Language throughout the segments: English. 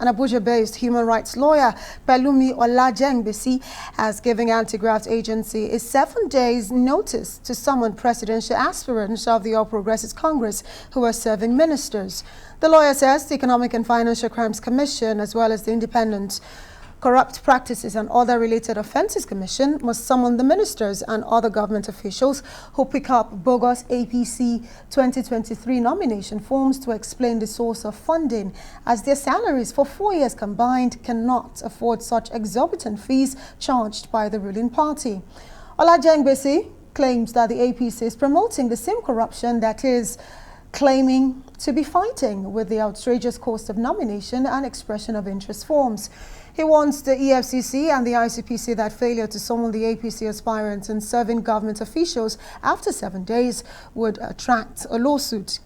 An Abuja-based human rights lawyer, Pelumi Olajengbesi, has given anti-graft agency a 7 days notice to summon presidential aspirants of the All Progressives Congress who are serving ministers. The lawyer says the Economic and Financial Crimes Commission, as well as the Independent Corrupt Practices and Other Related Offences Commission, must summon the ministers and other government officials who pick up bogus APC 2023 nomination forms to explain the source of funding, as their salaries for 4 years combined cannot afford such exorbitant fees charged by the ruling party. Olajengbesi claims that the APC is promoting the same corruption that is claiming to be fighting with the outrageous cost of nomination and expression of interest forms. He warns the EFCC and the ICPC that failure to summon the APC aspirants and serving government officials after 7 days would attract a lawsuit.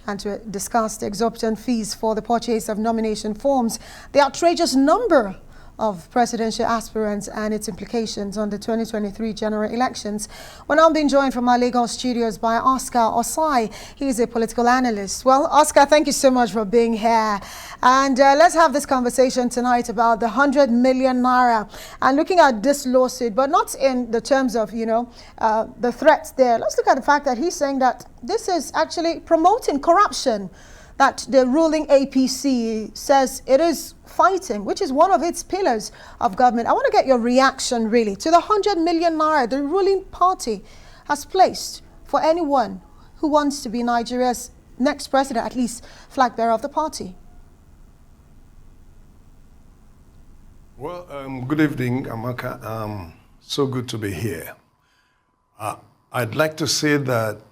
And to discuss the exorbitant fees for the purchase of nomination forms, the outrageous number of presidential aspirants and its implications on the 2023 general elections, we're now being joined from our Lagos studios by Oscar Ossai. He is a political analyst. Well, Oscar, thank you so much for being here. And let's have this conversation tonight about the 100 million naira and looking at this lawsuit, but not in the terms of, the threats there. Let's look at the fact that he's saying that this is actually promoting corruption, that the ruling APC says it is fighting, which is one of its pillars of government. I want to get your reaction really to the 100 million naira the ruling party has placed for anyone who wants to be Nigeria's next president, at least flag bearer of the party. Well, good evening, Amaka. So good to be here. I'd like to say that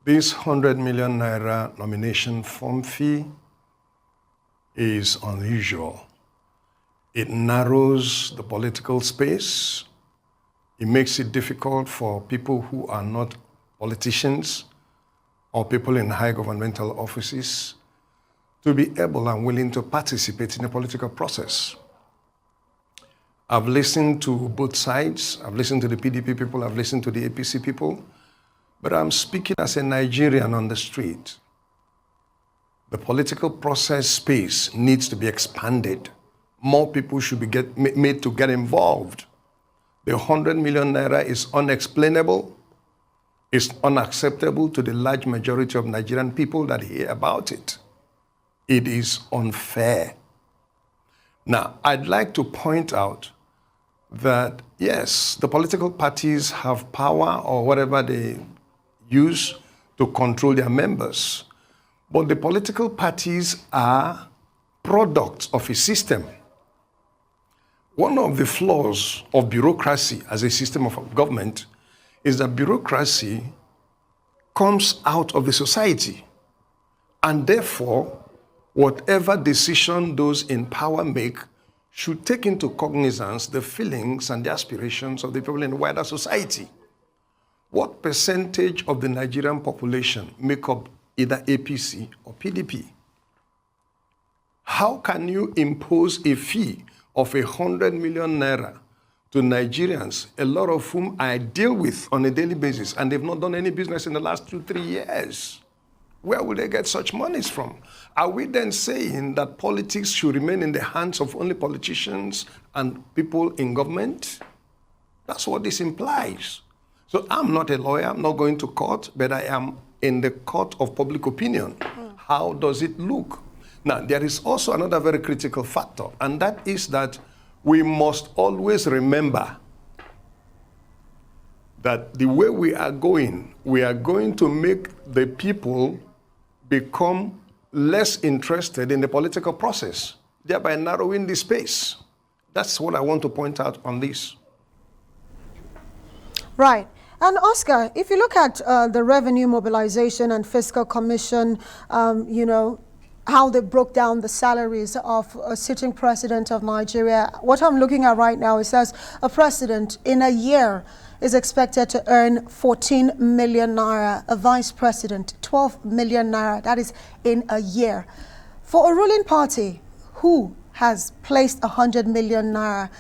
this 100 million naira nomination form fee is unusual. It narrows the political space. It makes it difficult for people who are not politicians or people in high governmental offices to be able and willing to participate in the political process. I've listened to both sides. I've listened to the PDP people. I've listened to the APC people. But I'm speaking as a Nigerian on the street. The political process space needs to be expanded. More people should be made to get involved. The 100 million naira is unexplainable. It's unacceptable to the large majority of Nigerian people that hear about it. It is unfair. Now, I'd like to point out that, yes, the political parties have power or whatever they use to control their members. But the political parties are products of a system. One of the flaws of bureaucracy as a system of government is that bureaucracy comes out of the society. And therefore, whatever decision those in power make should take into cognizance the feelings and the aspirations of the people in the wider society. What percentage of the Nigerian population make up either APC or PDP? How can you impose a fee of 100 million naira to Nigerians, a lot of whom I deal with on a daily basis, and they've not done any business in the last 2-3 years? Where will they get such monies from? Are we then saying that politics should remain in the hands of only politicians and people in government? That's what this implies. So I'm not a lawyer, I'm not going to court, but I am in the court of public opinion. How does it look? Now, there is also another very critical factor, and that is that we must always remember that the way we are going to make the people become less interested in the political process, thereby narrowing the space. That's what I want to point out on this. Right. And Oscar, if you look at the Revenue Mobilization and Fiscal Commission, how they broke down the salaries of a sitting president of Nigeria, what I'm looking at right now, it says a president in a year is expected to earn 14 million naira, a vice president 12 million naira, that is in a year. For a ruling party who has placed 100 million naira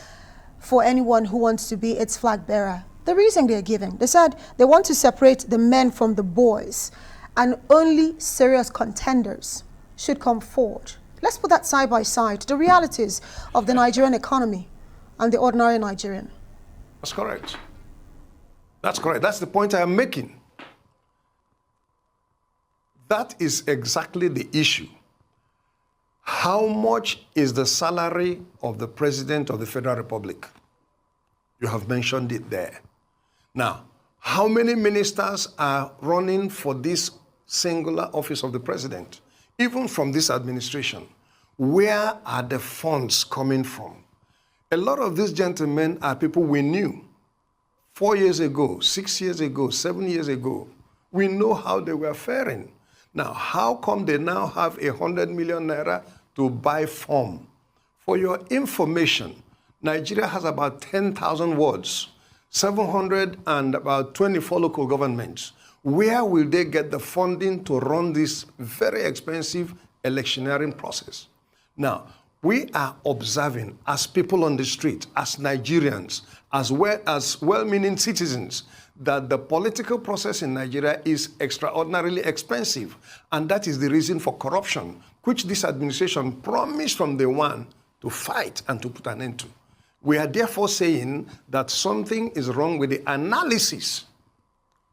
for anyone who wants to be its flag bearer, the reason they're giving, they said they want to separate the men from the boys and only serious contenders should come forward. Let's put that side by side, the realities of the Nigerian economy and the ordinary Nigerian. That's correct. That's correct. That's the point I am making. That is exactly the issue. How much is the salary of the President of the Federal Republic? You have mentioned it there. Now, how many ministers are running for this singular office of the President? Even from this administration, where are the funds coming from? A lot of these gentlemen are people we knew 4 years ago, 6 years ago, 7 years ago. We know how they were faring. Now, how come they now have 100 million naira to buy form? For your information, Nigeria has about 10,000 wards, 724 local governments. Where will they get the funding to run this very expensive electioneering process? Now, we are observing as people on the street, as Nigerians, as well as well-meaning citizens, that the political process in Nigeria is extraordinarily expensive. And that is the reason for corruption, which this administration promised from day one to fight and to put an end to. We are therefore saying that something is wrong with the analysis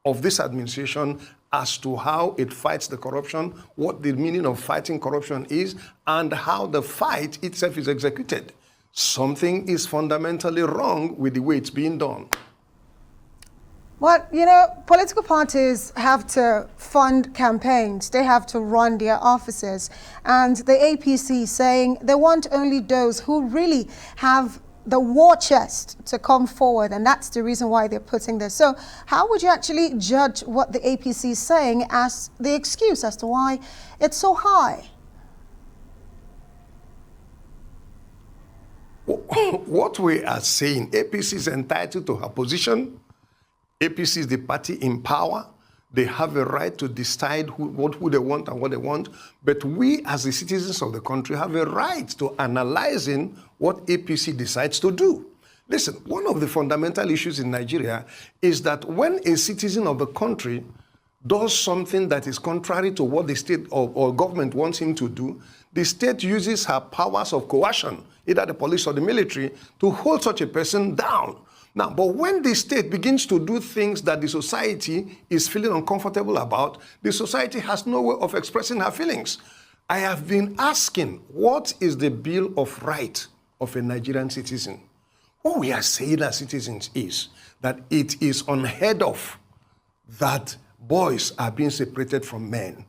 of this administration as to how it fights the corruption, what the meaning of fighting corruption is, and how the fight itself is executed. Something is fundamentally wrong with the way it's being done. Well, you know, political parties have to fund campaigns. They have to run their offices. And the APC saying they want only those who really have the war chest to come forward, and that's the reason why they're putting this. So how would you actually judge what the APC is saying as the excuse as to why it's so high? What we are saying, APC is entitled to her position. APC is the party in power. They have a right to decide who they want and what they want. But we, as the citizens of the country, have a right to analyzing what APC decides to do. Listen, one of the fundamental issues in Nigeria is that when a citizen of the country does something that is contrary to what the state or government wants him to do, the state uses her powers of coercion, either the police or the military, to hold such a person down. Now, but when the state begins to do things that the society is feeling uncomfortable about, the society has no way of expressing her feelings. I have been asking, what is the Bill of Rights of a Nigerian citizen? What we are saying as citizens is that it is unheard of that boys are being separated from men.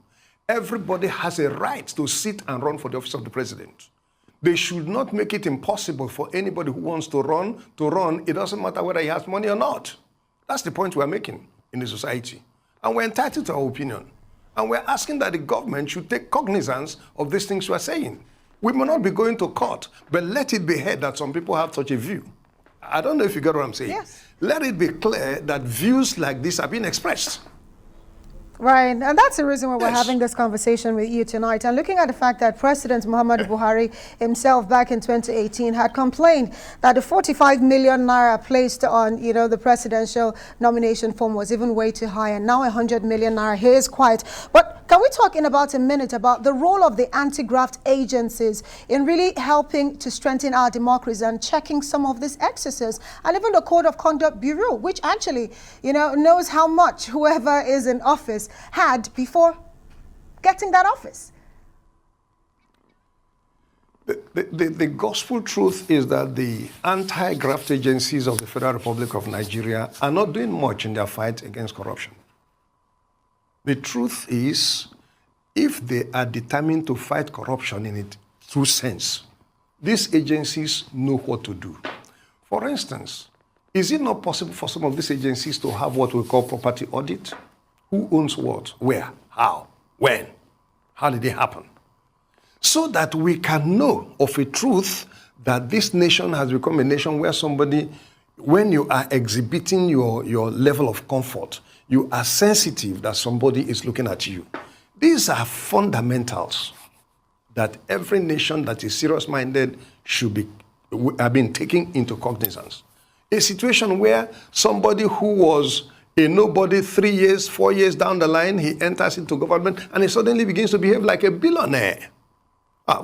Everybody has a right to sit and run for the office of the president. They should not make it impossible for anybody who wants to run. It doesn't matter whether he has money or not. That's the point we're making in the society. And we're entitled to our opinion. And we're asking that the government should take cognizance of these things we're saying. We may not be going to court, but let it be heard that some people have such a view. I don't know if you get what I'm saying. Yes. Let it be clear that views like this are being expressed. Right, and that's the reason why we're having this conversation with you tonight. And looking at the fact that President Muhammadu Buhari himself back in 2018 had complained that the 45 million naira placed on, you know, the presidential nomination form was even way too high, and now 100 million naira, he is quiet. But can we talk in about a minute about the role of the anti-graft agencies in really helping to strengthen our democracy and checking some of these excesses, and even the Code of Conduct Bureau, which actually, you know, knows how much whoever is in office had before getting that office? The gospel truth is that the anti-graft agencies of the Federal Republic of Nigeria are not doing much in their fight against corruption. The truth is, if they are determined to fight corruption in its true sense, these agencies know what to do. For instance, is it not possible for some of these agencies to have what we call property audit? Who owns what? Where? How? When? How did it happen? So that we can know of a truth that this nation has become a nation where somebody, when you are exhibiting your level of comfort, you are sensitive that somebody is looking at you. These are fundamentals that every nation that is serious-minded should be have been taken into cognizance. A situation where somebody who was A nobody 3 years, 4 years down the line, he enters into government and he suddenly begins to behave like a billionaire.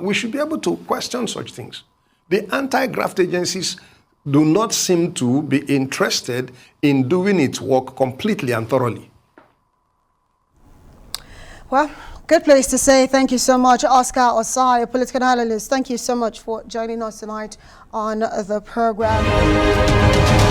We should be able to question such things. The anti-graft agencies do not seem to be interested in doing its work completely and thoroughly. Well, good place to say thank you so much, Oscar Ossai, a political analyst. Thank you so much for joining us tonight on the program.